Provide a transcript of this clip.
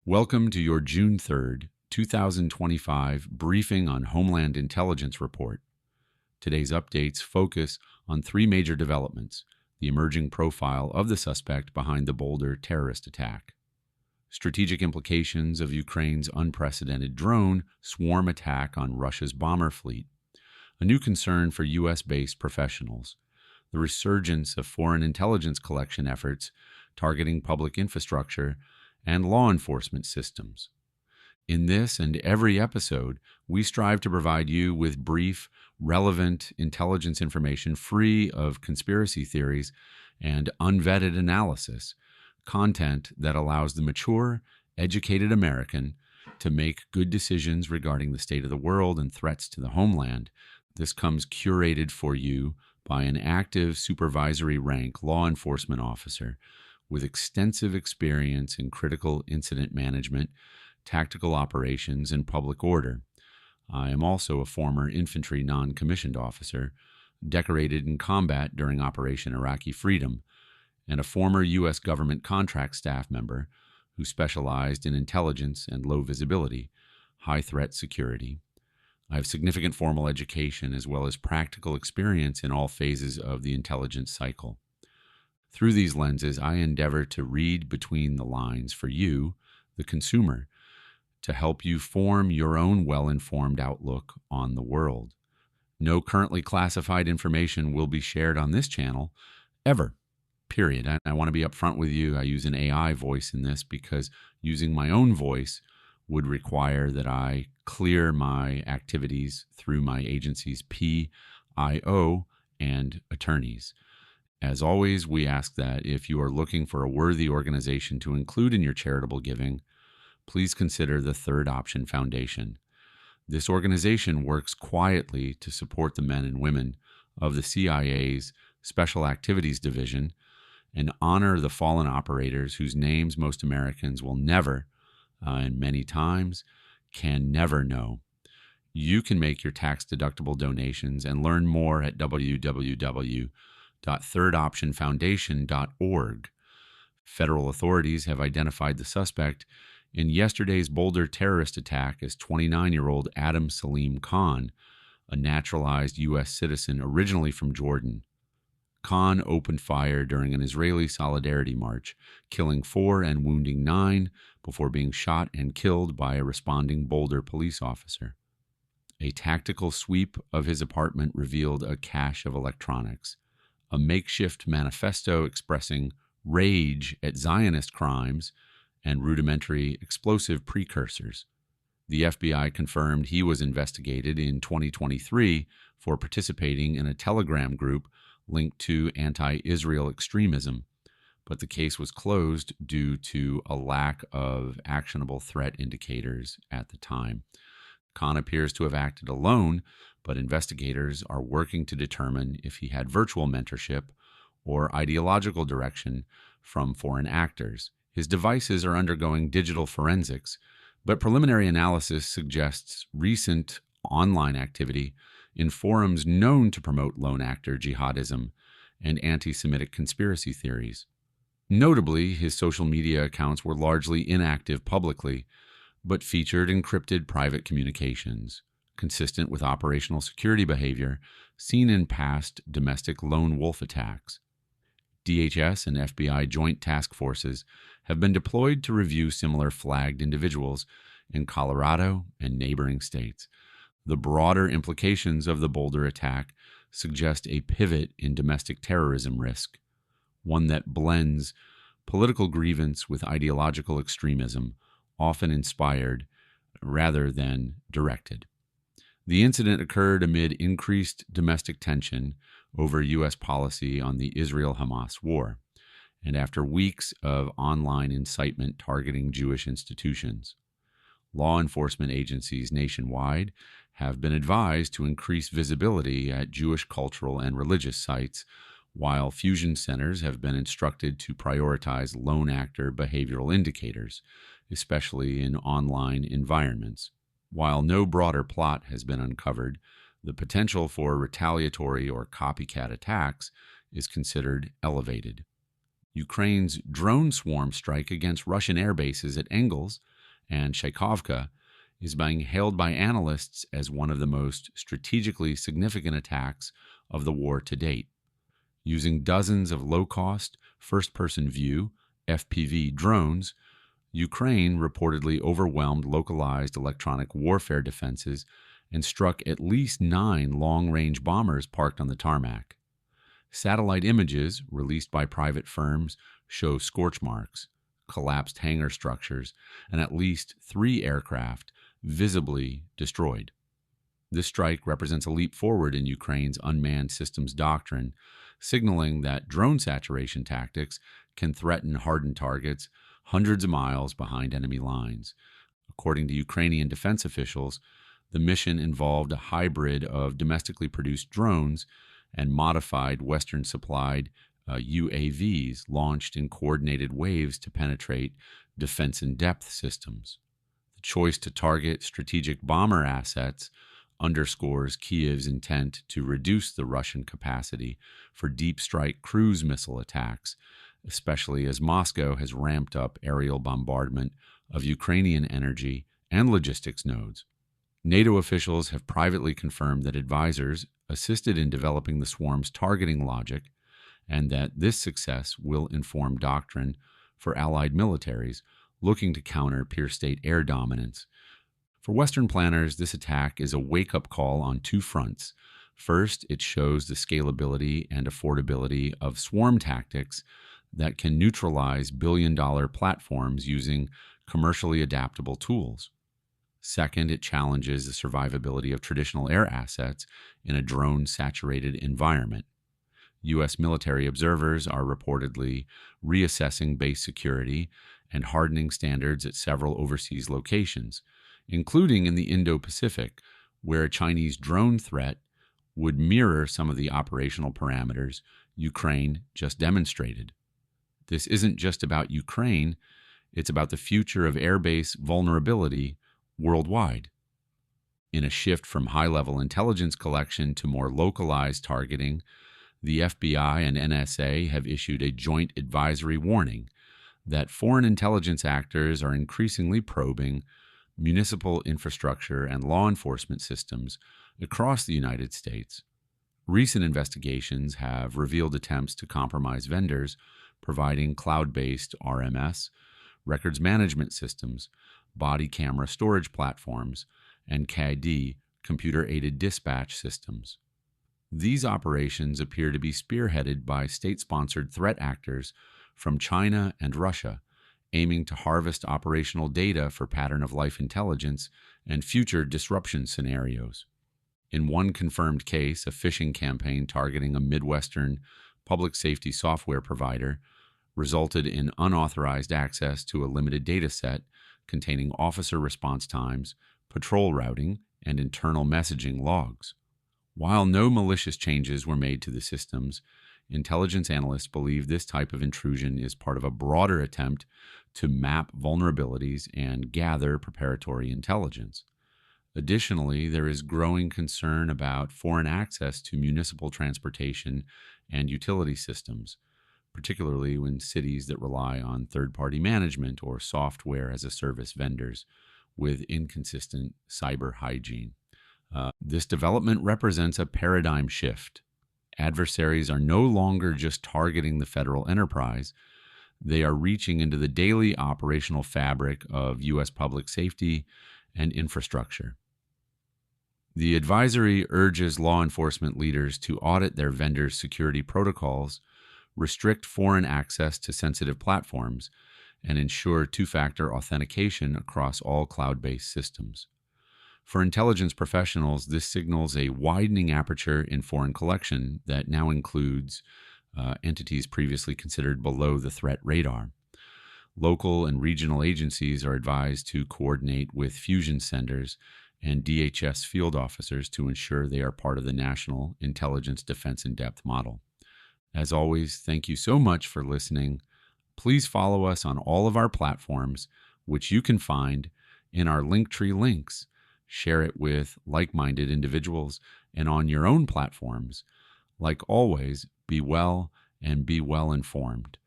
Welcome to your June 3rd, 2025 briefing on Homeland Intelligence Report. Today's updates focus on three major developments: the emerging profile of the suspect behind the Boulder terrorist attack, strategic implications of Ukraine's unprecedented drone swarm attack on Russia's bomber fleet, a new concern for U.S.-based professionals, the resurgence of foreign intelligence collection efforts targeting public infrastructure, and law enforcement systems. In this and every episode, we strive to provide you with brief, relevant intelligence information free of conspiracy theories and unvetted analysis, content that allows the mature, educated American to make good decisions regarding the state of the world and threats to the homeland. This comes curated for you by an active supervisory rank law enforcement officer with extensive experience in critical incident management, tactical operations, and public order. I am also a former infantry non-commissioned officer, decorated in combat during Operation Iraqi Freedom, and a former U.S. government contract staff member who specialized in intelligence and low visibility, high-threat security. I have significant formal education as well as practical experience in all phases of the intelligence cycle. Through these lenses, I endeavor to read between the lines for you, the consumer, to help you form your own well-informed outlook on the world. No currently classified information will be shared on this channel, ever, period. I want to be upfront with you. I use an AI voice in this because using my own voice would require that I clear my activities through my agency's PIO and attorneys. As always, we ask that if you are looking for a worthy organization to include in your charitable giving, please consider the Third Option Foundation. This organization works quietly to support the men and women of the CIA's Special Activities Division and honor the fallen operators whose names most Americans will never, and many times, can never know. You can make your tax-deductible donations and learn more at www.thirdoptionfoundation.org. Federal authorities have identified the suspect in yesterday's Boulder terrorist attack as 29-year-old Adam Salim Khan, a naturalized U.S. citizen originally from Jordan. Khan opened fire during an Israeli solidarity march, killing 4 and wounding 9 before being shot and killed by a responding Boulder police officer. A tactical sweep of his apartment revealed a cache of electronics, a makeshift manifesto expressing rage at Zionist crimes, and rudimentary explosive precursors. The FBI confirmed he was investigated in 2023 for participating in a Telegram group linked to anti-Israel extremism, but the case was closed due to a lack of actionable threat indicators at the time. Khan appears to have acted alone, but investigators are working to determine if he had virtual mentorship or ideological direction from foreign actors. His devices are undergoing digital forensics, but preliminary analysis suggests recent online activity in forums known to promote lone actor jihadism and anti-Semitic conspiracy theories. Notably, his social media accounts were largely inactive publicly, but featured encrypted private communications, consistent with operational security behavior seen in past domestic lone wolf attacks. DHS and FBI joint task forces have been deployed to review similar flagged individuals in Colorado and neighboring states. The broader implications of the Boulder attack suggest a pivot in domestic terrorism risk, one that blends political grievance with ideological extremism, often inspired rather than directed. The incident occurred amid increased domestic tension over U.S. policy on the Israel-Hamas war, and after weeks of online incitement targeting Jewish institutions. Law enforcement agencies nationwide have been advised to increase visibility at Jewish cultural and religious sites, while fusion centers have been instructed to prioritize lone actor behavioral indicators, especially in online environments. While no broader plot has been uncovered, the potential for retaliatory or copycat attacks is considered elevated. Ukraine's drone swarm strike against Russian airbases at Engels and Tchaikovka, is being hailed by analysts as one of the most strategically significant attacks of the war to date. Using dozens of low-cost, first-person view, FPV drones, Ukraine reportedly overwhelmed localized electronic warfare defenses and struck at least 9 long-range bombers parked on the tarmac. Satellite images released by private firms show scorch marks, collapsed hangar structures, and at least 3 aircraft visibly destroyed. This strike represents a leap forward in Ukraine's unmanned systems doctrine, signaling that drone saturation tactics can threaten hardened targets hundreds of miles behind enemy lines. According to Ukrainian defense officials, the mission involved a hybrid of domestically produced drones and modified Western-supplied UAVs launched in coordinated waves to penetrate defense-in-depth systems. The choice to target strategic bomber assets underscores Kiev's intent to reduce the Russian capacity for deep strike cruise missile attacks, especially as Moscow has ramped up aerial bombardment of Ukrainian energy and logistics nodes. NATO officials have privately confirmed that advisors assisted in developing the swarm's targeting logic, and that this success will inform doctrine for allied militaries looking to counter peer-state air dominance. For Western planners, this attack is a wake-up call on 2 fronts. First, it shows the scalability and affordability of swarm tactics that can neutralize billion-dollar platforms using commercially adaptable tools. Second, it challenges the survivability of traditional air assets in a drone-saturated environment. U.S. military observers are reportedly reassessing base security and hardening standards at several overseas locations, including in the Indo-Pacific, where a Chinese drone threat would mirror some of the operational parameters Ukraine just demonstrated. This isn't just about Ukraine, it's about the future of airbase vulnerability worldwide. In a shift from high-level intelligence collection to more localized targeting, the FBI and NSA have issued a joint advisory warning that foreign intelligence actors are increasingly probing municipal infrastructure and law enforcement systems across the United States. Recent investigations have revealed attempts to compromise vendors providing cloud-based RMS, records management systems, body camera storage platforms, and CAD, computer-aided dispatch systems. These operations appear to be spearheaded by state-sponsored threat actors from China and Russia, aiming to harvest operational data for pattern-of-life intelligence and future disruption scenarios. In one confirmed case, a phishing campaign targeting a Midwestern public safety software provider resulted in unauthorized access to a limited data set containing officer response times, patrol routing, and internal messaging logs. While no malicious changes were made to the systems, intelligence analysts believe this type of intrusion is part of a broader attempt to map vulnerabilities and gather preparatory intelligence. Additionally, there is growing concern about foreign access to municipal transportation and utility systems, particularly in cities that rely on third-party management or software-as-a-service vendors with inconsistent cyber hygiene. This development represents a paradigm shift. Adversaries are no longer just targeting the federal enterprise. They are reaching into the daily operational fabric of U.S. public safety and infrastructure. The advisory urges law enforcement leaders to audit their vendors' security protocols, restrict foreign access to sensitive platforms, and ensure two-factor authentication across all cloud-based systems. For intelligence professionals, this signals a widening aperture in foreign collection that now includes entities previously considered below the threat radar. Local and regional agencies are advised to coordinate with fusion centers and DHS field officers to ensure they are part of the National Intelligence Defense in Depth model. As always, thank you so much for listening. Please follow us on all of our platforms, which you can find in our Linktree links. Share it with like-minded individuals and on your own platforms. Like always, be well and be well informed.